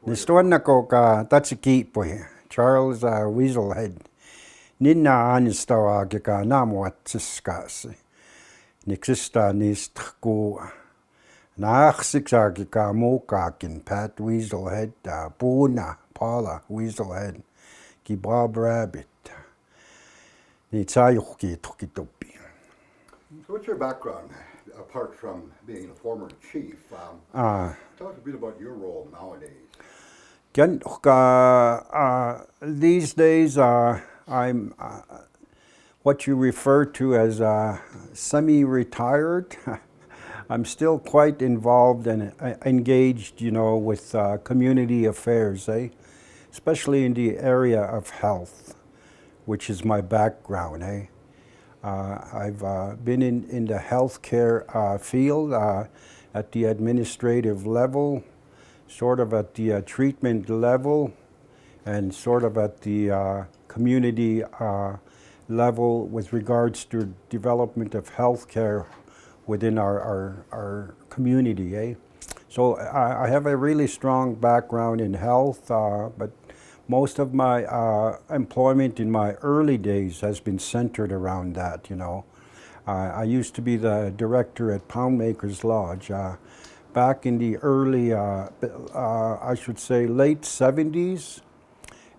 Nistuanna ko ka Taatsi'kiipoyii, Charles Weaselhead. Ninna Aaksiss'toowaapsin ka naamuatsiskaasi. Niksista nistku naaksiksi ka muukaakin Pat Weaselhead, Puuna Paula Weaselhead, ki Bob Rabbit. Taatsi'kiipoyii. So what's your background, apart from being a former chief? Tell us a bit about your role nowadays. These days, I'm what you refer to as semi-retired. I'm still quite involved and engaged, with community affairs, especially in the area of health, which is my background. I've been in the healthcare field at the administrative level, sort of at the treatment level, and sort of at the community level with regards to development of healthcare within our community. So I have a really strong background in health, but most of my employment in my early days has been centered around that, I used to be the director at Poundmakers Lodge. Back in the early, I should say late 70s,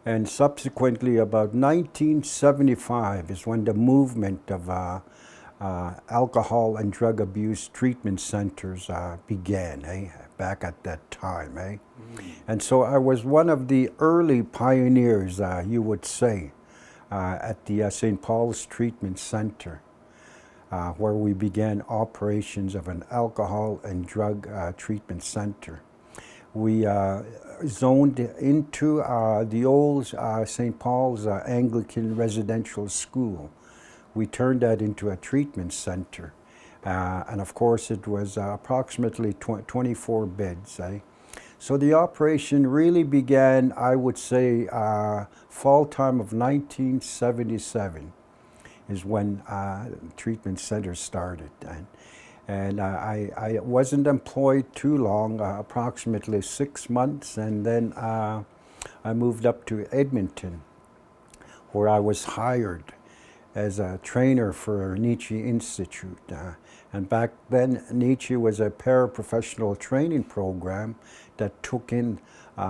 and subsequently about 1975 is when the movement of alcohol and drug abuse treatment centers began, back at that time. And so I was one of the early pioneers, you would say, at the St. Paul's Treatment Center, where we began operations of an alcohol and drug treatment center. We zoned into the old St. Paul's Anglican Residential School. We turned that into a treatment center. And of course it was approximately 24 beds. So the operation really began, I would say, fall time of 1977 is when treatment centers started. And I wasn't employed too long, approximately 6 months, and then I moved up to Edmonton, where I was hired as a trainer for Nietzsche Institute. And back then, Nietzsche was a paraprofessional training program that took in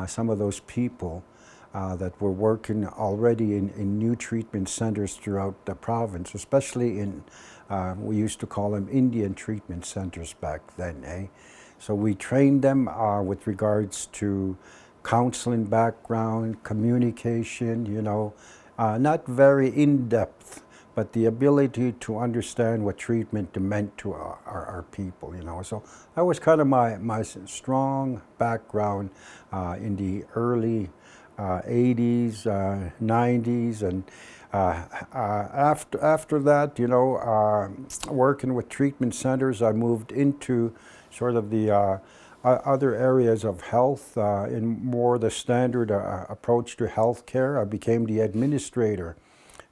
some of those people that were working already in new treatment centers throughout the province, especially in, we used to call them Indian treatment centers back then. So we trained them with regards to counseling background, communication, not very in-depth, but the ability to understand what treatment meant to our people, So that was kind of my strong background in the early 80s, 90s, and after that, working with treatment centers, I moved into sort of the other areas of health, in more the standard approach to healthcare. I became the administrator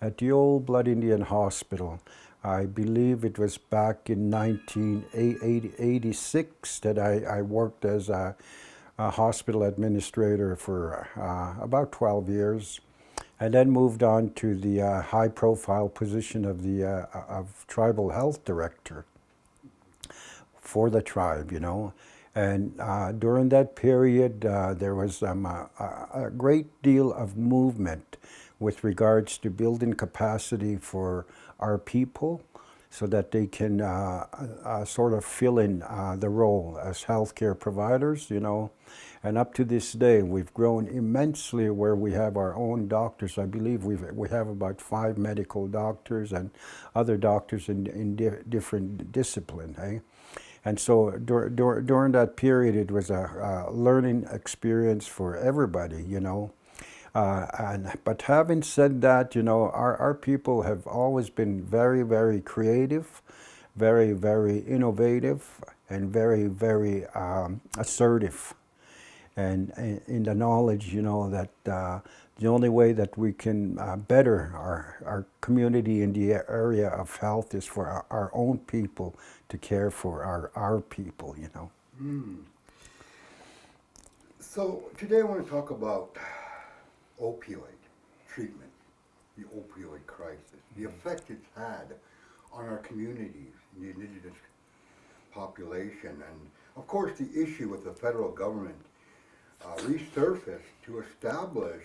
at the old Blood Indian Hospital. I believe it was back in 1986 that I worked as a hospital administrator for about 12 years, and then moved on to the high-profile position of the of tribal health director for the tribe, And during that period, there was a great deal of movement with regards to building capacity for our people so that they can sort of fill in the role as healthcare providers, And up to this day, we've grown immensely where we have our own doctors. I believe we have about 5 medical doctors and other doctors in different disciplines. And so during that period, it was a learning experience for everybody, But having said that, our people have always been very, very creative, very, very innovative, and very, very assertive. And in the knowledge, that the only way that we can better our community in the area of health is for our own people to care for our people, So today I want to talk about opioid treatment, the opioid crisis, the effect it's had on our communities, the Indigenous population, and of course the issue with the federal government resurfaced to establish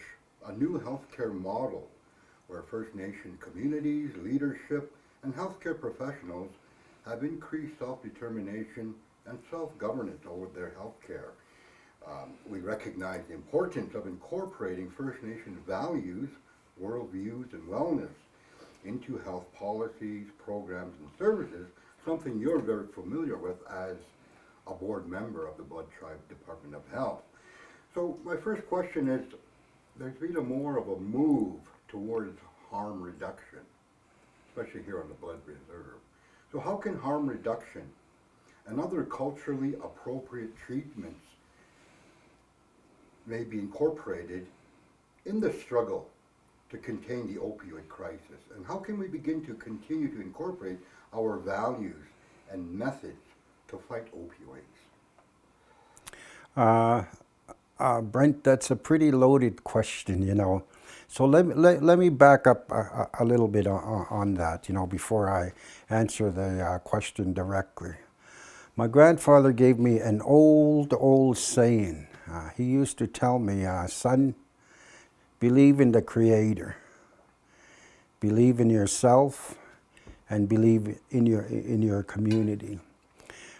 a new healthcare model where First Nation communities, leadership, and healthcare professionals have increased self-determination and self-governance over their healthcare. We recognize the importance of incorporating First Nation values, worldviews, and wellness into health policies, programs, and services, something you're very familiar with as a board member of the Blood Tribe Department of Health. So my first question is, there's been more of a move towards harm reduction, especially here on the Blood Reserve. So how can harm reduction and other culturally appropriate treatments may be incorporated in the struggle to contain the opioid crisis? And how can we begin to continue to incorporate our values and methods to fight opioids? Brent, that's a pretty loaded question, you know. So let me back up a little bit on that, you know, before I answer the question directly. My grandfather gave me an old saying. He used to tell me, son, believe in the Creator, believe in yourself, and believe in your community.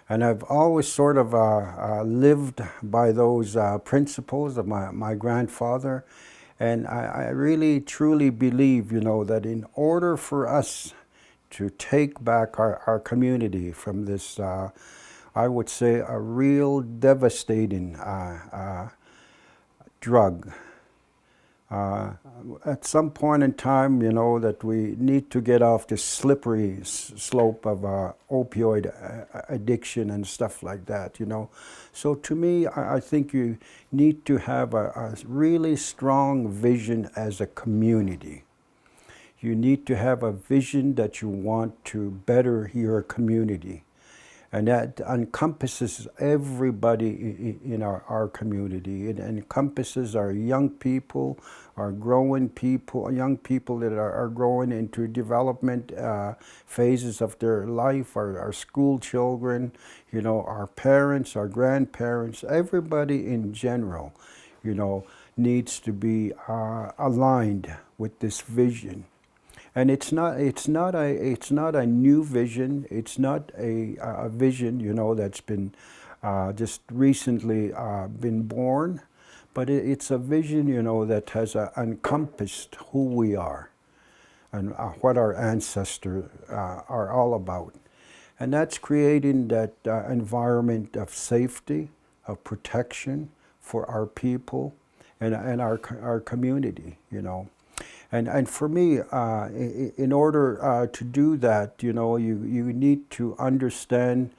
And I've always sort of lived by those principles of my grandfather. And I really, truly believe, you know, that in order for us to take back our community from this, I would say, a real devastating drug, at some point in time, you know, that we need to get off this slippery slope of opioid addiction and stuff like that, you know. So to me, I think you need to have a really strong vision as a community. You need to have a vision that you want to better your community. And that encompasses everybody in our community. It encompasses our young people, our growing people, young people that are growing into development phases of their life, our school children, you know, our parents, our grandparents, everybody in general, you know, needs to be aligned with this vision. And it's not a new vision. It's not a vision, you know, that's been just recently been born, but it's a vision, you know, that has encompassed who we are and what our ancestors are all about. And that's creating that environment of safety, of protection for our people and our community, you know. And for me, in order to do that, you know, you need to understand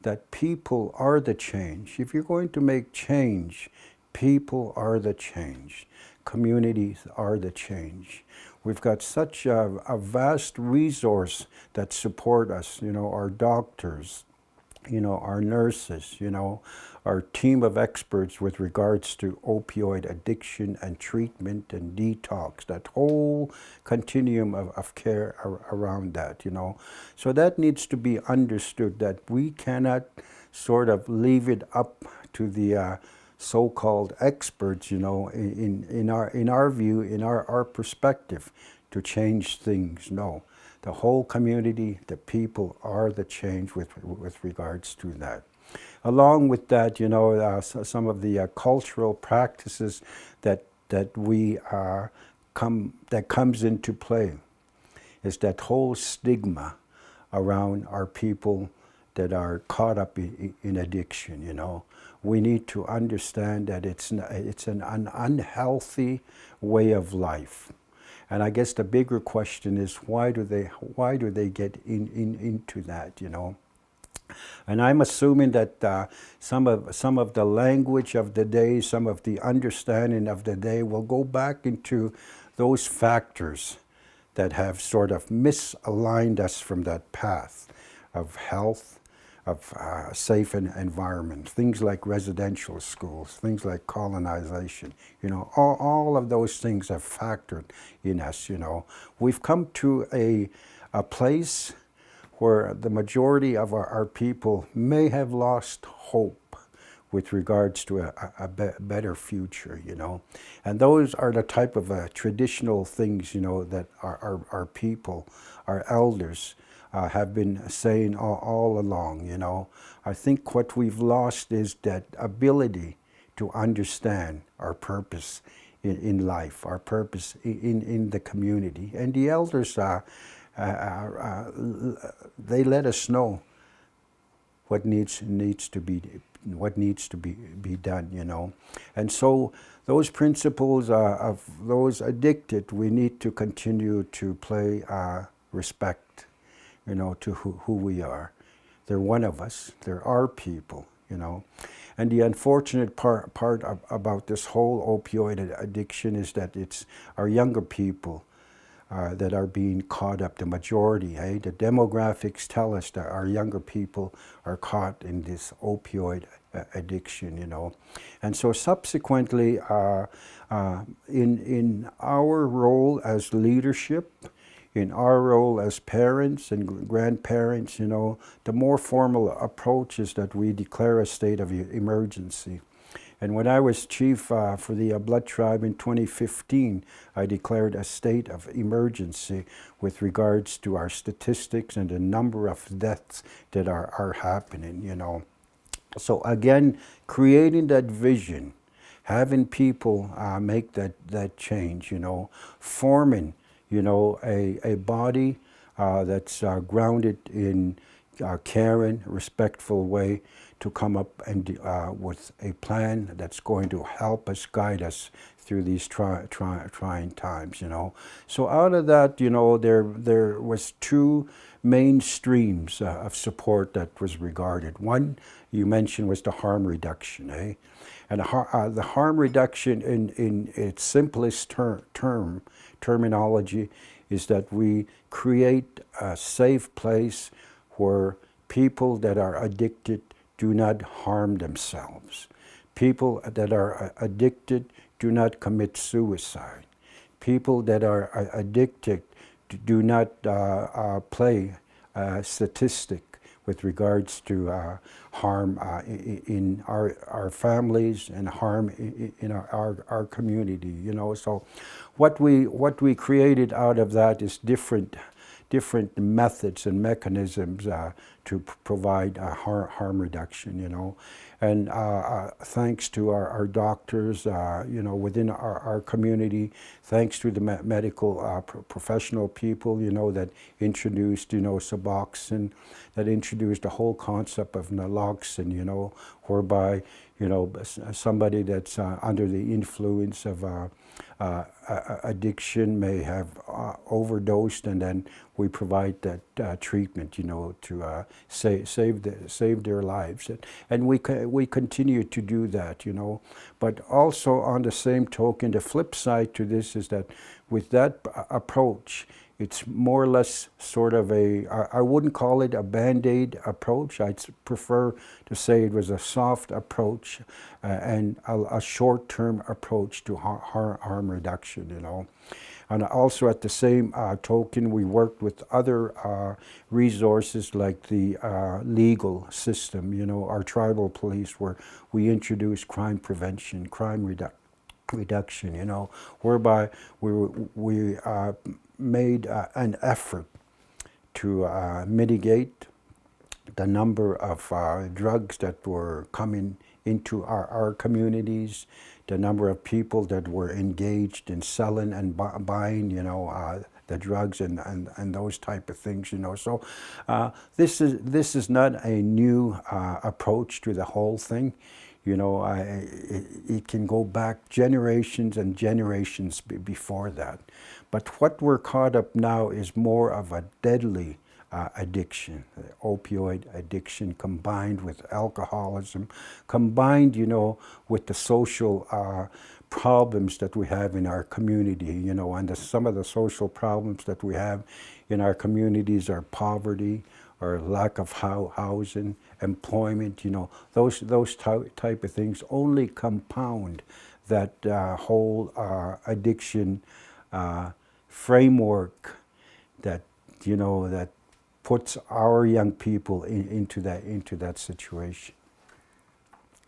that people are the change. If you're going to make change, people are the change. Communities are the change. We've got such a vast resource that support us, you know, our doctors, you know, our nurses, you know, our team of experts with regards to opioid addiction and treatment and detox, that whole continuum of care around that, you know. So that needs to be understood, that we cannot sort of leave it up to the so-called experts, you know, in our view, in our perspective, to change things. No. The whole community, the people are the change with regards to that. Along with that, you know, some of the cultural practices that comes into play is that whole stigma around our people that are caught up in addiction. You know, we need to understand that it's an unhealthy way of life. And I guess the bigger question is, why do they get into that, you know? And I'm assuming that some of the language of the day, some of the understanding of the day will go back into those factors that have sort of misaligned us from that path of health, of safe environment, things like residential schools, things like colonization, all of those things have factored in us, We've come to a place where the majority of our people may have lost hope with regards to a better future, And those are the type of traditional things, that our people, our elders, have been saying all along, I think what we've lost is that ability to understand our purpose in life, our purpose in the community. And the elders, they let us know what needs to be done, And so those principles of those addicted, we need to continue to play respect, to who we are. They're one of us. They're our people, And the unfortunate part about this whole opioid addiction is that it's our younger people that are being caught up, the majority. The demographics tell us that our younger people are caught in this opioid addiction, And so subsequently, in our role as leadership, in our role as parents and grandparents, the more formal approach is that we declare a state of emergency. And when I was chief for the Blood Tribe in 2015, I declared a state of emergency with regards to our statistics and the number of deaths that are happening, So again, creating that vision, having people make that change, forming, a body that's grounded in caring, respectful way to come up and with a plan that's going to help us, guide us through these trying times, So out of that, there was two main streams of support that was regarded. One, you mentioned, was the harm reduction, And the harm reduction in its simplest terminology is that we create a safe place where people that are addicted do not harm themselves. People that are addicted do not commit suicide. People that are addicted do not play a statistic with regards to harm in our families and harm in our community, So what we created out of that is different methods and mechanisms to provide harm reduction, And thanks to our doctors, within our community, thanks to the medical professional people, that introduced, Suboxone, that introduced the whole concept of naloxone, whereby, somebody that's under the influence of addiction may have overdosed, and then we provide that treatment, to save their lives, and we continue to do that, But also on the same token, the flip side to this is that with that approach, it's more or less sort of I wouldn't call it a Band-Aid approach. I'd prefer to say it was a soft approach and a short-term approach to harm reduction, And also at the same token, we worked with other resources like the legal system, our tribal police, where we introduced crime prevention, crime reduction, whereby we made an effort to mitigate the number of drugs that were coming into our communities, the number of people that were engaged in selling and buying, the drugs and those type of things, So this is not a new approach to the whole thing. It can go back generations and generations before that. But what we're caught up now is more of a deadly addiction, opioid addiction combined with alcoholism, combined, with the social problems that we have in our community, and some of the social problems that we have in our communities are poverty, or lack of housing, employment, those type of things only compound that whole addiction framework that that puts our young people into that situation.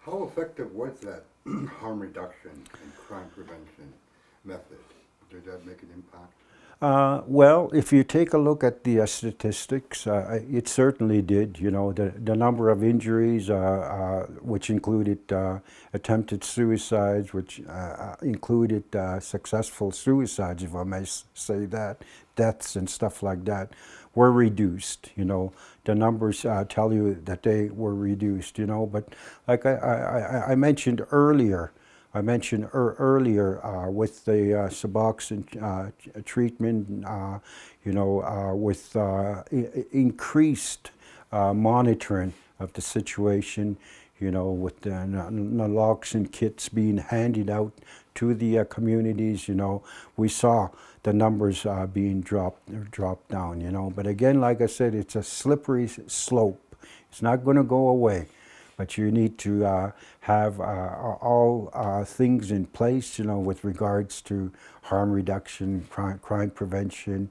How effective was that harm reduction and crime prevention method? Did that make an impact? Well, if you take a look at the statistics, it certainly did. The number of injuries, which included attempted suicides, which included successful suicides, if I may say that, deaths and stuff like that, were reduced. The numbers tell you that they were reduced. But like I mentioned earlier. With the Suboxone treatment, with increased monitoring of the situation, with the naloxone kits being handed out to the communities, we saw the numbers being dropped down, But again, like I said, it's a slippery slope. It's not going to go away. But you need to have all things in place, with regards to harm reduction, crime prevention,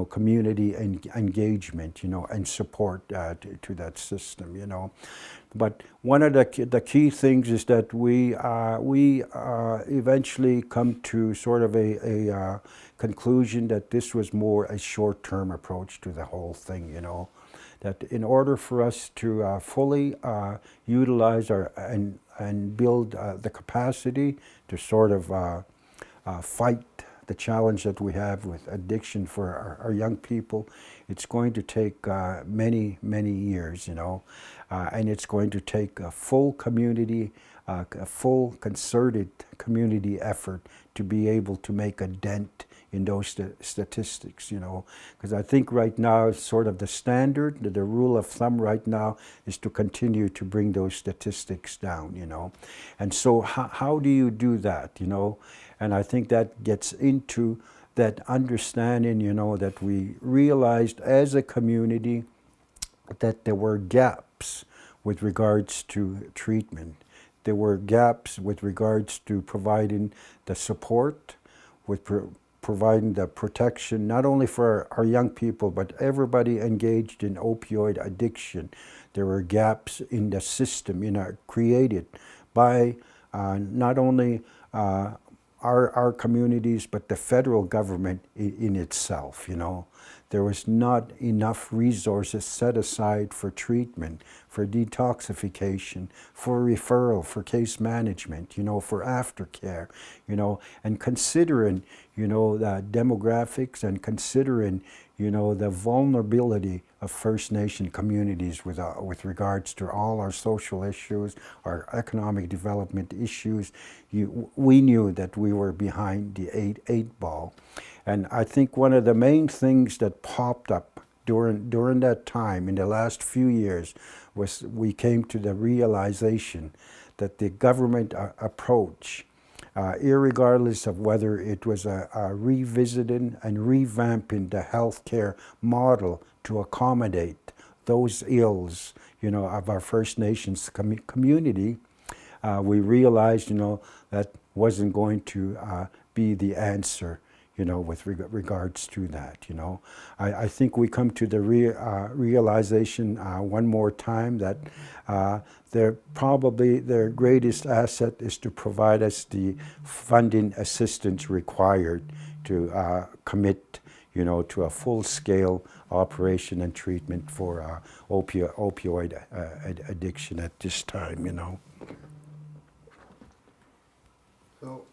community engagement, and support to that system, But one of the key things is that we eventually come to sort of a conclusion that this was more a short-term approach to the whole thing, That in order for us to fully utilize and build the capacity to sort of fight the challenge that we have with addiction for our young people, it's going to take many, many years, and it's going to take a full community, a full concerted community effort to be able to make a dent in those statistics, because I think right now sort of the standard, the rule of thumb right now is to continue to bring those statistics down, And so how do you do that, And I think that gets into that understanding, that we realized as a community that there were gaps with regards to treatment. There were gaps with regards to providing the support, with providing the protection, not only for our young people, but everybody engaged in opioid addiction. There were gaps in the system, created by not only our communities, but the federal government in itself, There was not enough resources set aside for treatment, for detoxification, for referral, for case management, for aftercare, and considering, the demographics and considering, the vulnerability of First Nation communities with regards to all our social issues, our economic development issues. We knew that we were behind the eight ball. And I think one of the main things that popped up during that time, in the last few years, was we came to the realization that the government approach, irregardless of whether it was a revisiting and revamping the healthcare model to accommodate those ills, of our First Nations community, we realized, that wasn't going to be the answer, with regards to that, I think we come to the realization one more time that their greatest asset is to provide us the funding assistance required to commit, to a full-scale operation and treatment for opioid addiction at this time, So,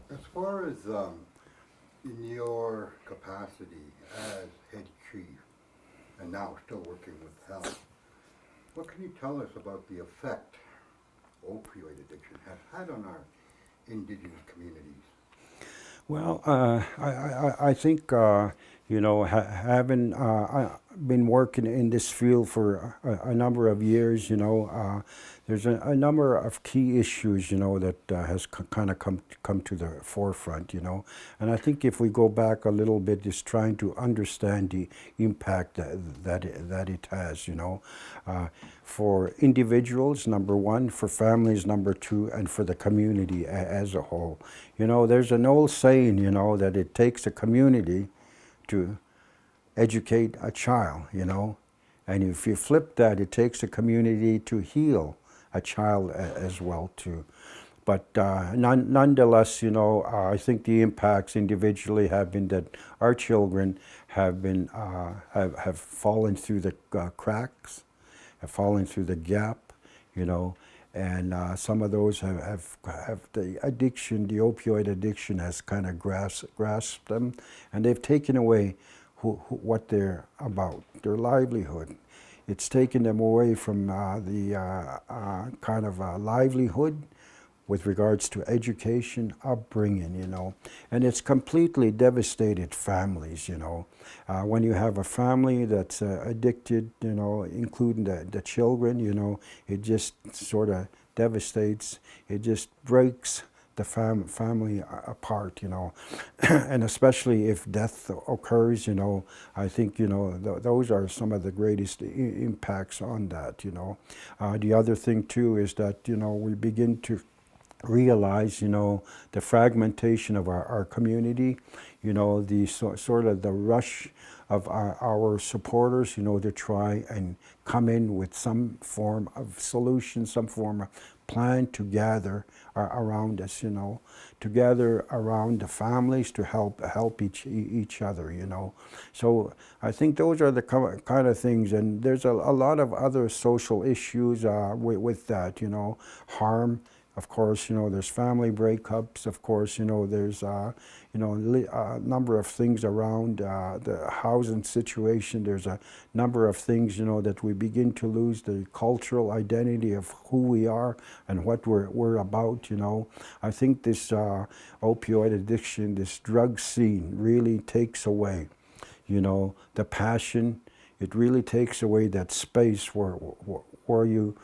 as far as in your capacity as head chief, and now still working with health, what can you tell us about the effect opioid addiction has had on our Indigenous communities? Well, I think, having been working in this field for a number of years, there's a number of key issues, that has kind of come to the forefront, And I think if we go back a little bit, just trying to understand the impact that it has, for individuals, number one, for families, number two, and for the community as a whole. There's an old saying, that it takes a community to educate a child, and if you flip that, it takes a community to heal a child as well too. But nonetheless, I think the impacts individually have been that our children have been have fallen through the cracks, have fallen through the gap, and some of those have the addiction, the opioid addiction has kind of grasped them, and they've taken away what they're about, their livelihood. It's taken them away from the kind of livelihood with regards to education, upbringing, and it's completely devastated families, When you have a family that's addicted, including the children, it just sort of devastates, it just breaks the family apart, and especially if death occurs, I think, those are some of the greatest impacts on that, The other thing too is that, we begin to realize, the fragmentation of our community, the sort of the rush of our supporters, to try and come in with some form of solution, some form of plan to gather around us, to gather around the families to help each other, So I think those are the kind of things, and there's a lot of other social issues with that, harm. Of course, there's family breakups. Of course, there's a number of things around the housing situation. There's a number of things, that we begin to lose the cultural identity of who we are and what we're about. I think this opioid addiction, this drug scene, really takes away, the passion. It really takes away that space where you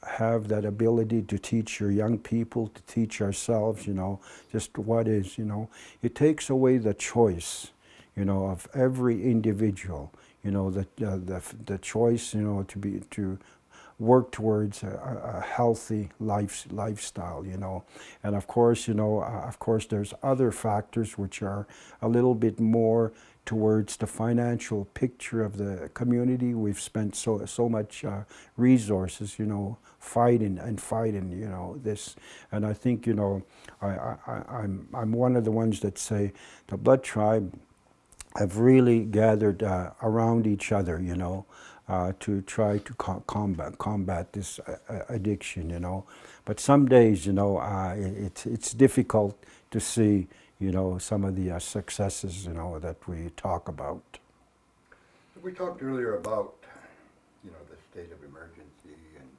have that ability to teach your young people, to teach ourselves, just what is, It takes away the choice, of every individual, the choice, to work towards a healthy lifestyle, And of course, there's other factors which are a little bit more towards the financial picture of the community. We've spent so much resources, fighting, this. And I think, I'm one of the ones that say the Blood Tribe have really gathered around each other, to try to combat this addiction, But some days, it's difficult to see, some of the successes, that we talk about. We talked earlier about, the state of emergency, and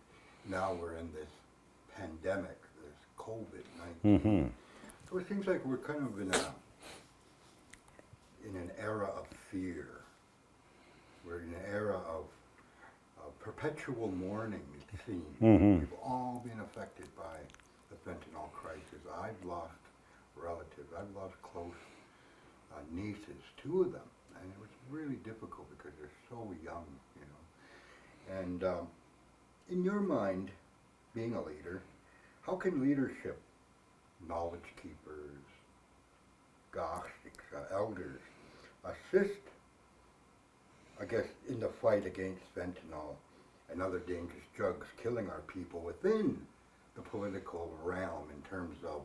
now we're in this pandemic, this COVID-19. Mm-hmm. So it seems like we're kind of in an era of fear. We're in an era of perpetual mourning, it seems. Mm-hmm. We've all been affected by the fentanyl crisis. I've lost relatives. I've lost close nieces, 2 of them, and it was really difficult because they're so young, And in your mind, being a leader, how can leadership, knowledge keepers, elders, assist, I guess, in the fight against fentanyl and other dangerous drugs killing our people within the political realm in terms of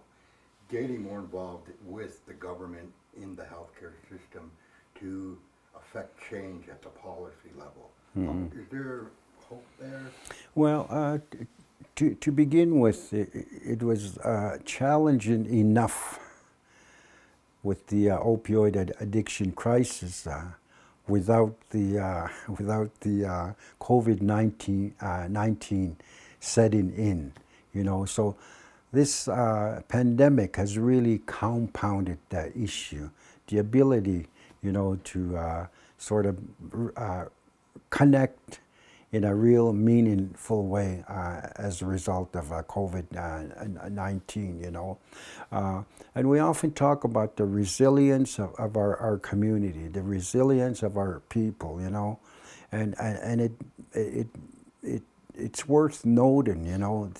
getting more involved with the government in the healthcare system to affect change at the policy level? Mm-hmm. Is there hope there? Well, to begin with, it was challenging enough with the opioid addiction crisis without the COVID-19 setting in, So this pandemic has really compounded that issue. the ability, to sort of connect in a real meaningful way as a result of COVID-19, and we often talk about the resilience of our community, the resilience of our people, and it's worth noting,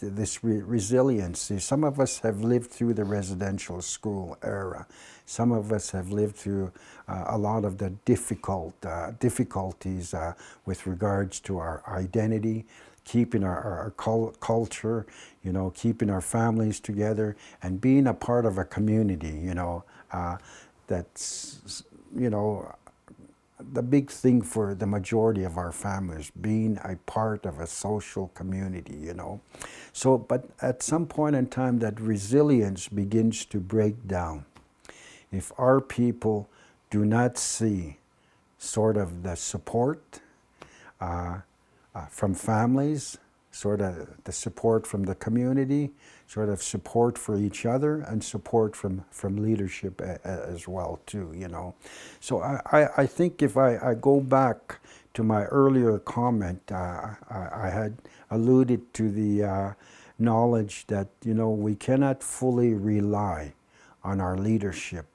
this resiliency. Some of us have lived through the residential school era. Some of us have lived through a lot of the difficulties with regards to our identity, keeping our culture, keeping our families together, and being a part of a community, that's, the big thing for the majority of our families, being a part of a social community, So, but at some point in time, that resilience begins to break down. If our people do not see sort of the support from families, sort of the support from the community, sort of support for each other, and support from leadership as well too, So I think if I go back to my earlier comment, I had alluded to the knowledge that, we cannot fully rely on our leadership,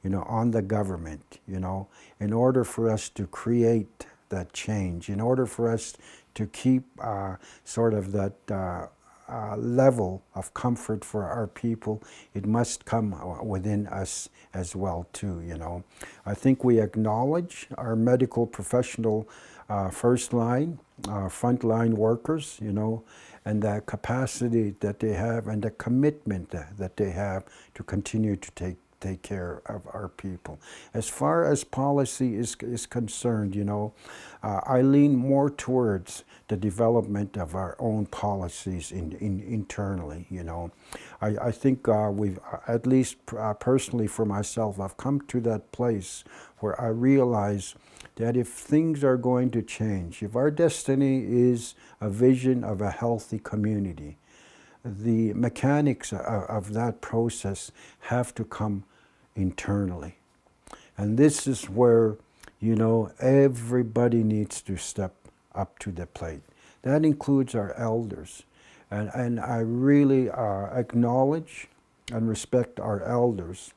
on the government, in order for us to create that change, in order for us to keep sort of that level of comfort for our people, it must come within us as well too, I think we acknowledge our medical professional first line, frontline workers, and the capacity that they have and the commitment that they have to continue to take care of our people. As far as policy is concerned, I lean more towards the development of our own policies internally, I think we've, at least personally for myself, I've come to that place where I realize that if things are going to change, if our destiny is a vision of a healthy community, the mechanics of that process have to come internally. And this is where, everybody needs to step up to the plate. That includes our elders. And I really acknowledge and respect our elders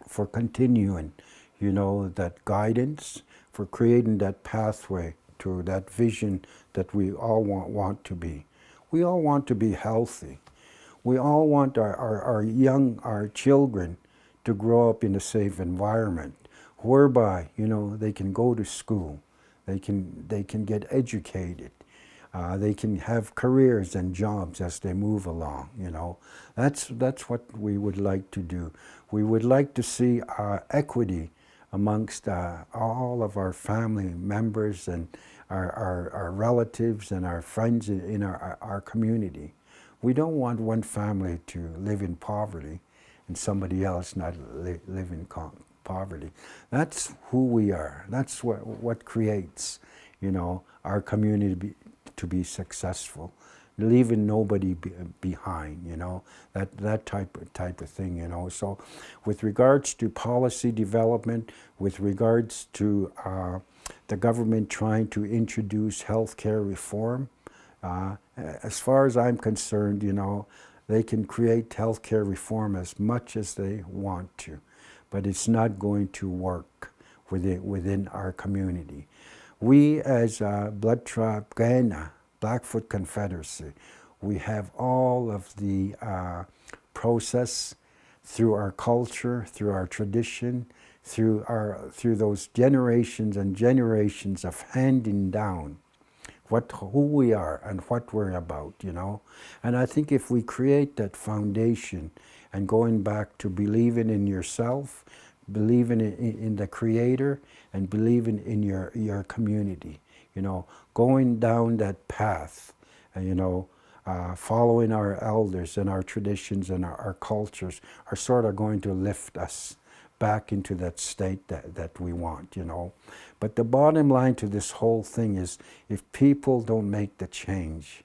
for continuing, that guidance, for creating that pathway to that vision that we all want to be. We all want to be healthy. We all want our children to grow up in a safe environment, whereby they can go to school, they can get educated, they can have careers and jobs as they move along. That's what we would like to do. We would like to see equity amongst all of our family members and our relatives and our friends in our community. We don't want one family to live in poverty and somebody else not live in poverty. That's who we are. That's what creates, our community to be successful, leaving nobody behind. That type of thing. So, with regards to policy development, with regards to the government trying to introduce healthcare reform, as far as I'm concerned, they can create healthcare reform as much as they want to, but it's not going to work within our community. We as Blood Tribe Kainai, Blackfoot Confederacy, we have all of the process through our culture, through our tradition, through those generations and generations of handing down who we are and what we're about, And I think if we create that foundation and going back to believing in yourself, believing in the Creator, and believing in your community, going down that path, following our elders and our traditions and our cultures are sort of going to lift us back into that state that we want, But the bottom line to this whole thing is, if people don't make the change,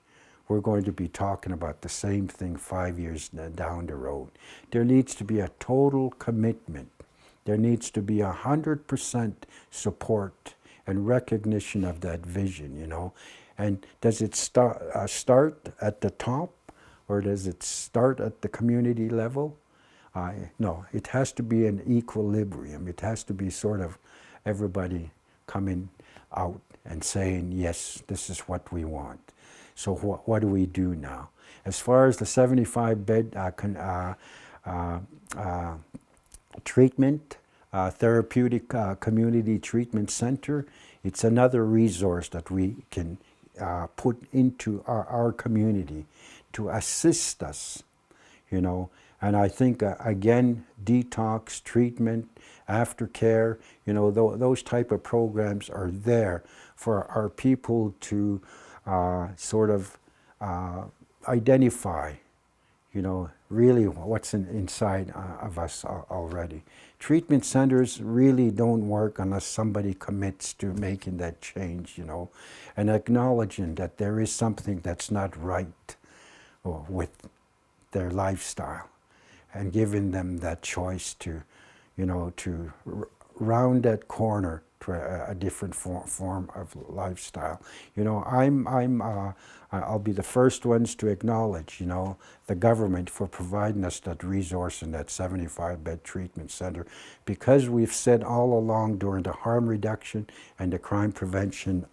we're going to be talking about the same thing 5 years down the road. There needs to be a total commitment There needs to be 100% support and recognition of that vision, you know. And does it start at the top, or does it start at the community level? No, it has to be an equilibrium. It has to be sort of everybody coming out and saying, yes, this is what we want. So what do we do now? As far as the 75-bed treatment, therapeutic community treatment center, it's another resource that we can put into our community to assist us, you know. And I think, again, detox, treatment, aftercare, you know, those type of programs are there for our people to sort of identify, you know, really what's inside of us already. Treatment centers really don't work unless somebody commits to making that change, you know, and acknowledging that there is something that's not right with their lifestyle, and giving them that choice to, you know, to round that corner to a different form of lifestyle. You know, I'll be the first ones to acknowledge, you know, the government for providing us that resource in that 75-bed treatment center, because we've said all along during the harm reduction and the crime prevention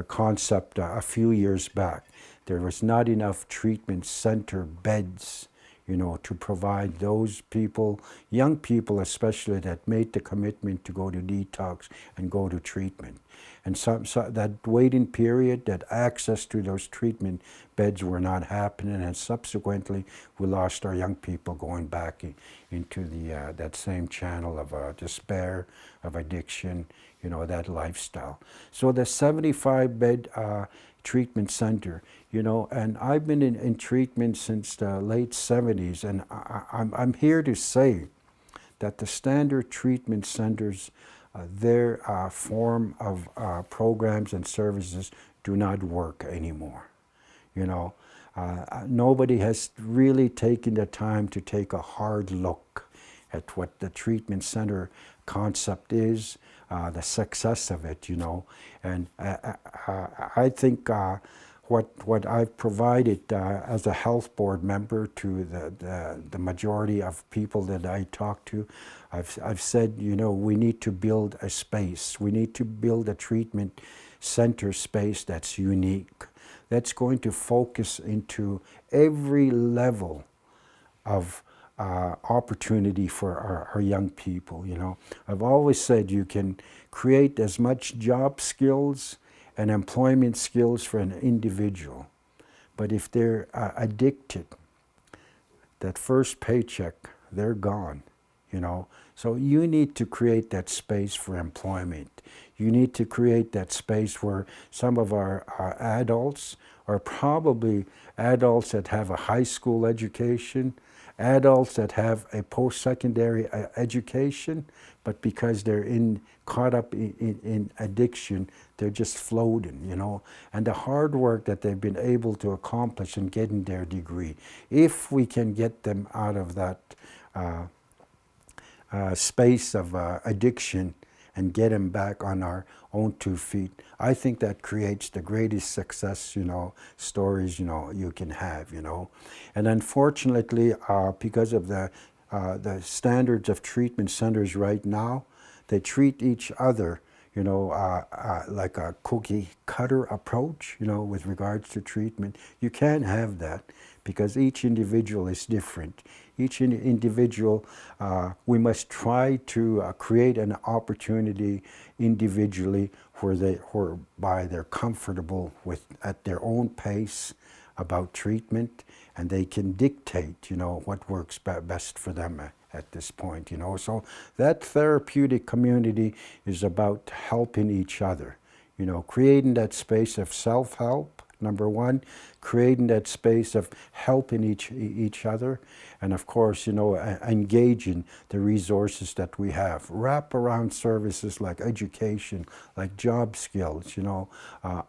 concept a few years back, there was not enough treatment center beds, you know, to provide those people, young people especially, that made the commitment to go to detox and go to treatment. And so that waiting period, that access to those treatment beds were not happening, and subsequently we lost our young people going back into that same channel of despair, of addiction, you know, that lifestyle. So the 75-bed treatment center, you know, and I've been in treatment since the late 70s, and I'm here to say that the standard treatment centers, their form of programs and services do not work anymore. You know, nobody has really taken the time to take a hard look at what the treatment center concept is, the success of it, you know. And I think what I've provided as a health board member to the majority of people that I talk to, I've said, you know, we need to build a space. We need to build a treatment center space that's unique, that's going to focus into every level of opportunity for our young people, you know. I've always said you can create as much job skills and employment skills for an individual, but if they're addicted, that first paycheck, they're gone, you know. So you need to create that space for employment. You need to create that space where some of our adults are probably adults that have a high school education, adults that have a post-secondary education, but because they're caught up in addiction, they're just floating, you know. And the hard work that they've been able to accomplish in getting their degree, if we can get them out of that space of addiction and get them back on our own 2 feet, I think that creates the greatest success, you know, stories, you know, you can have, you know. And unfortunately, because of the standards of treatment centers right now, they treat each other, you know, like a cookie cutter approach, you know, with regards to treatment. You can't have that, because each individual is different. Each individual, we must try to create an opportunity individually whereby they're comfortable with, at their own pace, about treatment, and they can dictate, you know, what works best for them at this point, you know. So that therapeutic community is about helping each other, you know, creating that space of self-help, number one, creating that space of helping each other, and of course, you know, engaging the resources that we have. Wrap around services like education, like job skills, you know,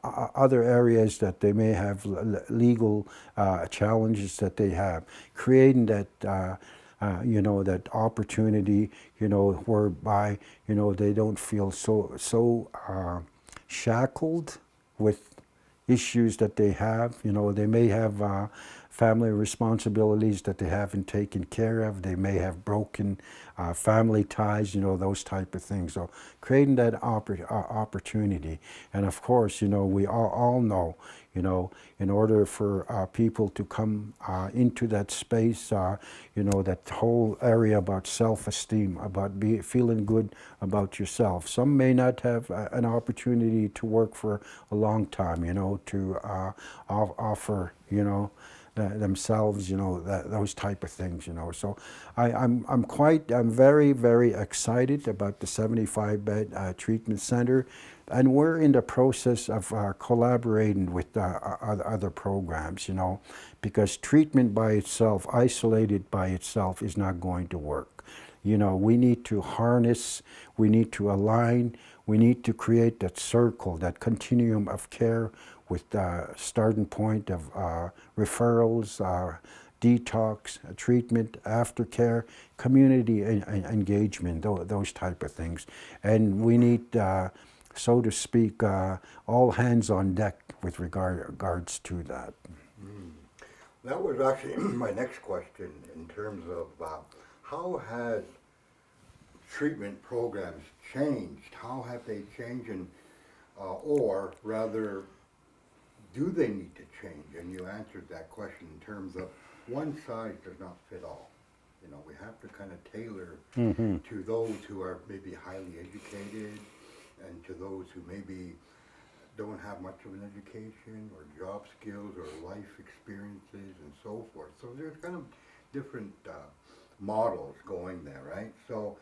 other areas that they may have legal challenges that they have. Creating that that opportunity, whereby, they don't feel so shackled with issues that they have. They may have family responsibilities that they haven't taken care of. They may have broken family ties, those type of things. So creating that opportunity. And of course, we all know, in order for people to come into that space, that whole area about self-esteem, about feeling good about yourself. Some may not have an opportunity to work for a long time, to offer, themselves, those type of things, So I'm very, very excited about the 75-bed treatment center, and we're in the process of collaborating with other programs, because treatment by itself, isolated by itself, is not going to work. We need to harness, we need to align, we need to create that circle, that continuum of care, with the starting point of referrals, detox, treatment, aftercare, community engagement, those type of things. And we need, so to speak, all hands on deck with regards to that. That was actually my next question in terms of how has treatment programs changed? How have they changed, or rather, do they need to change? And you answered that question in terms of one size does not fit all. We have to kind of tailor to those who are maybe highly educated and to those who maybe don't have much of an education or job skills or life experiences and so forth. So there's kind of different models going there, right? So,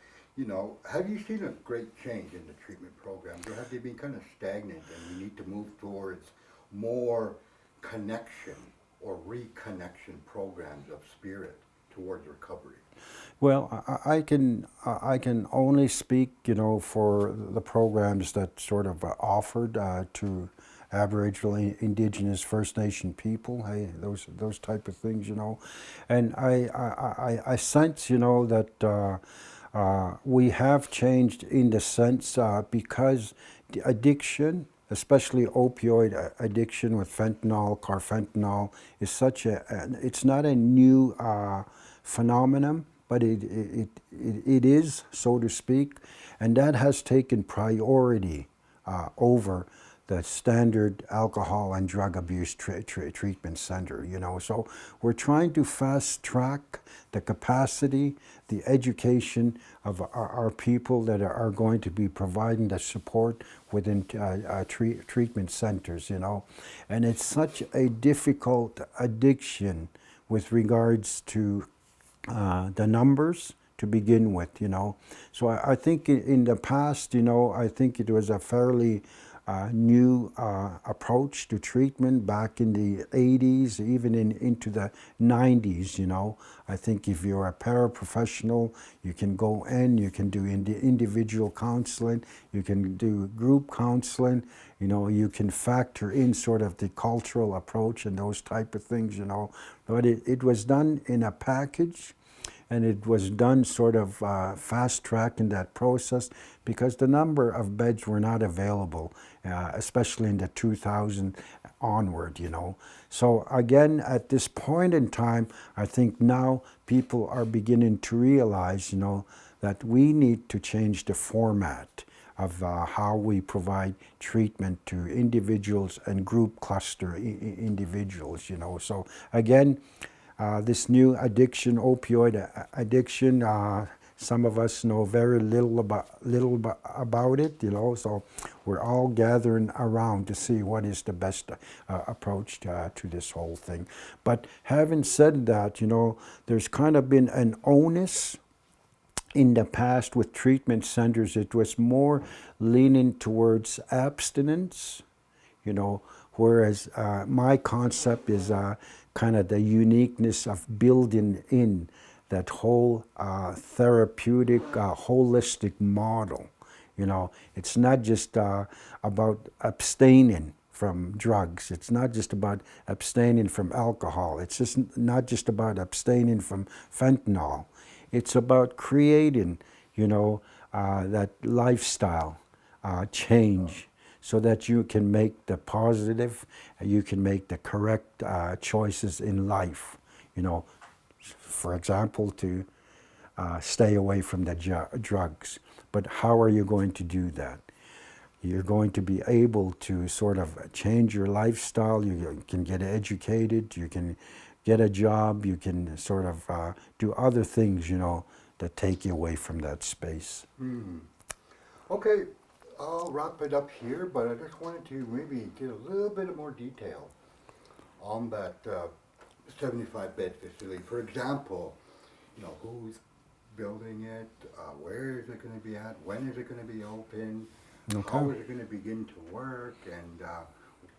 have you seen a great change in the treatment programs, or have they been kind of stagnant and we need to move towards more connection or reconnection programs of spirit towards recovery? Well, I can only speak, for the programs that sort of offered to Aboriginal, Indigenous, First Nation people. Hey, those type of things, and I sense, that we have changed in the sense because the addiction, especially opioid addiction with fentanyl, carfentanil, is it's not a new phenomenon, but it is, so to speak, and that has taken priority over the standard alcohol and drug abuse treatment center, So we're trying to fast track the capacity, the education of our people that are going to be providing the support within treatment centers, And it's such a difficult addiction with regards to the numbers to begin with, So I think in the past, I think it was a fairly new approach to treatment back in the 80s, even into the 90s, I think if you're a paraprofessional, you can go in, you can do individual counseling, you can do group counseling, you can factor in sort of the cultural approach and those type of things, But it was done in a package, and it was done sort of fast-tracking that process because the number of beds were not available, especially in the 2000 onward, So again, at this point in time, I think now people are beginning to realize, that we need to change the format of how we provide treatment to individuals and group cluster individuals, So again, this new addiction, opioid addiction, some of us know very little about it, So we're all gathering around to see what is the best approach to this whole thing. But having said that, there's kind of been an onus in the past with treatment centers. It was more leaning towards abstinence, whereas my concept is kind of the uniqueness of building in that whole therapeutic, holistic model. It's not just about abstaining from drugs. It's not just about abstaining from alcohol. It's just not just about abstaining from fentanyl. It's about creating, that lifestyle change so that you can make the positive, you can make the correct choices in life. For example, to stay away from the drugs. But how are you going to do that? You're going to be able to sort of change your lifestyle. You can get educated, you can get a job, you can sort of do other things, that take you away from that space. Okay, I'll wrap it up here, but I just wanted to maybe get a little bit more detail on that 75-bed facility. For example, who's building it, where is it going to be at, when is it going to be open, how is it going to begin to work, and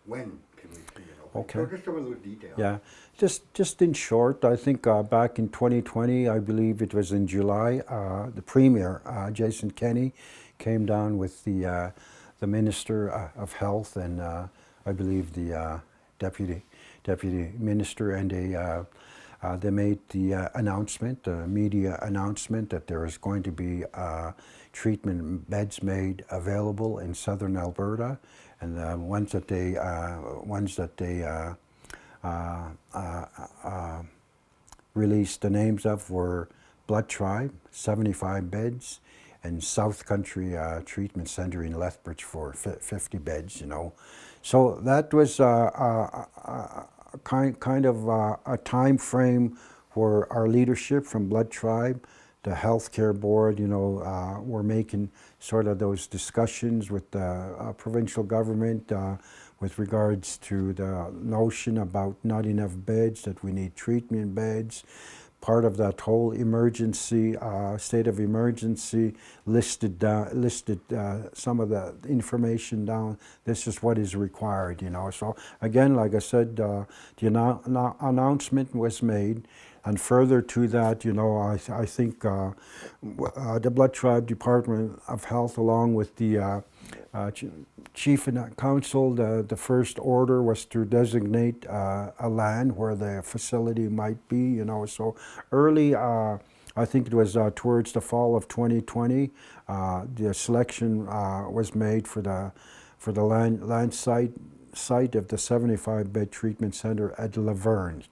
when can we see it open? Okay. So just some of those details. Yeah, just in short, I think back in 2020, I believe it was in July, the Premier, Jason Kenney, came down with the Minister of Health and I believe the Deputy Minister, and they made the announcement, the media announcement, that there is going to be treatment beds made available in southern Alberta, and the ones that they released the names of were Blood Tribe, 75 beds, and South Country Treatment Center in Lethbridge for 50 beds. So that was kind of a time frame where our leadership from Blood Tribe, the healthcare board, were making sort of those discussions with the provincial government with regards to the notion about not enough beds, that we need treatment beds. Part of that whole emergency, state of emergency, listed some of the information down. This is what is required, So again, like I said, the announcement was made. And further to that, I think the Blood Tribe Department of Health, along with the Chief and Council, the first order was to designate a land where the facility might be, So early, I think it was towards the fall of 2020, the selection was made for the land site of the 75-bed treatment center at Laverne.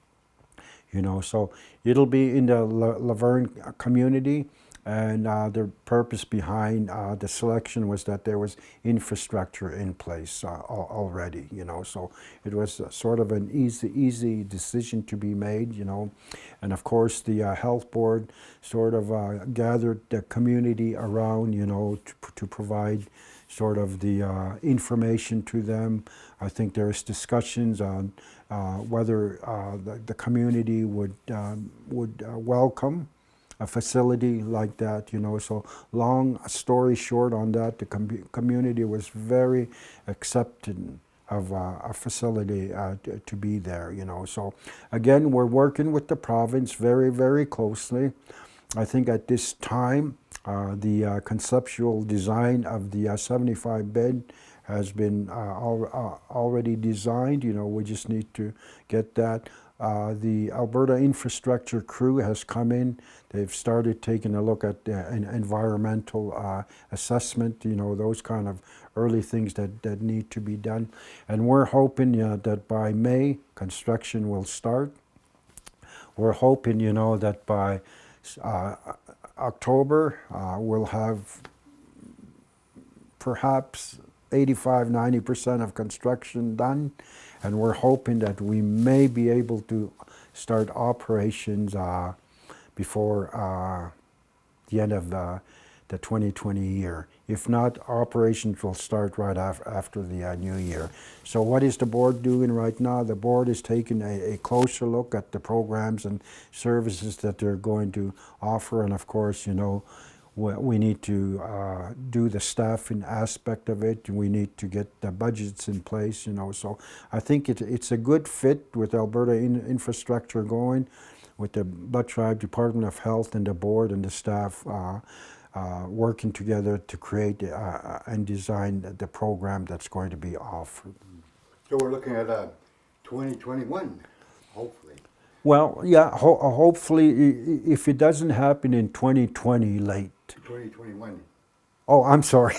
So it'll be in the Laverne community, and the purpose behind the selection was that there was infrastructure in place already, So it was sort of an easy decision to be made, And of course, the health board sort of gathered the community around, to provide sort of the information to them. I think there's discussions on whether the community would welcome a facility like that, So long story short on that, the community was very accepting of a facility to be there, So again, we're working with the province very, very closely. I think at this time, the conceptual design of the 75-bed has been already designed. We just need to get that. The Alberta infrastructure crew has come in. They've started taking a look at an environmental assessment, those kind of early things that need to be done. And we're hoping that by May, construction will start. We're hoping, that by October, we'll have perhaps 85–90% of construction done, and we're hoping that we may be able to start operations before the end of the 2020 year. If not, operations will start right after the new year. So what is the board doing right now? The board is taking a closer look at the programs and services that they're going to offer, and of course, we need to do the staffing aspect of it. We need to get the budgets in place, So I think it's a good fit with Alberta infrastructure going, with the Blood Tribe Department of Health and the board and the staff working together to create and design the program that's going to be offered. So we're looking at 2021, hopefully. Well, yeah, hopefully, if it doesn't happen in 2020 late. 2021. Oh, I'm sorry.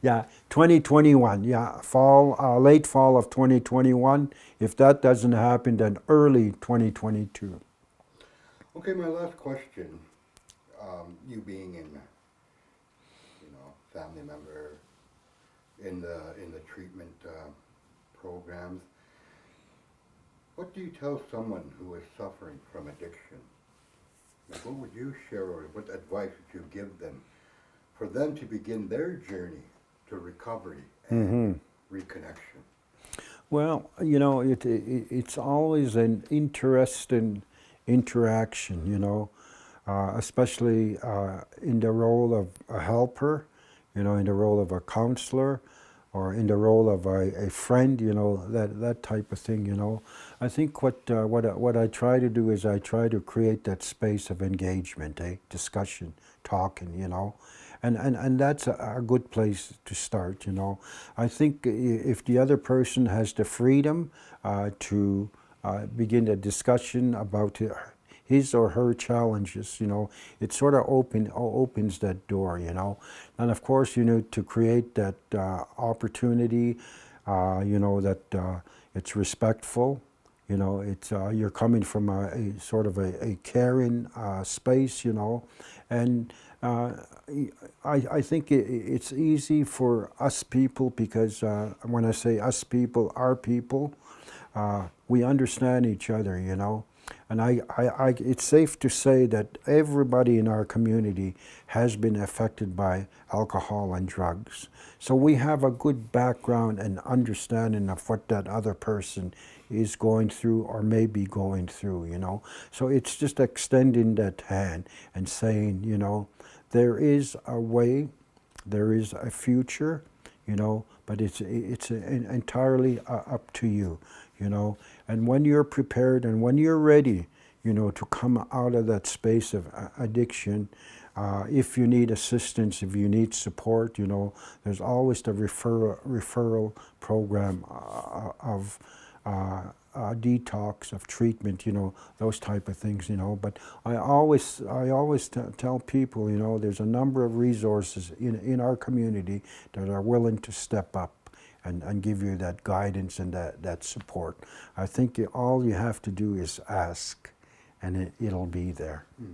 Yeah, 2021. Yeah, late fall of 2021. If that doesn't happen, then early 2022. Okay, my last question. You being family member in the treatment programs, what do you tell someone who is suffering from addiction? Like, what would you share, or what advice would you give them for them to begin their journey to recovery and reconnection? Well, it's always an interesting interaction, especially in the role of a helper, in the role of a counselor, or in the role of a friend, that type of thing, I think what I try to do is I try to create that space of engagement, discussion, talking, and that's a good place to start, I think if the other person has the freedom to begin a discussion about his or her challenges, it sort of opens that door, And of course, to create that opportunity, that it's respectful, it's you're coming from a sort of a caring space, and I think it's easy for us people because when I say us people, our people, we understand each other, And it's safe to say that everybody in our community has been affected by alcohol and drugs. So we have a good background and understanding of what that other person is going through or may be going through, So it's just extending that hand and saying, there is a way, there is a future, but it's entirely up to you, And when you're prepared and when you're ready, to come out of that space of addiction, if you need assistance, if you need support, there's always the referral program of detox, of treatment, those type of things, But I always tell people, there's a number of resources in our community that are willing to step up and give you that guidance and that support. I think all you have to do is ask, and it'll be there.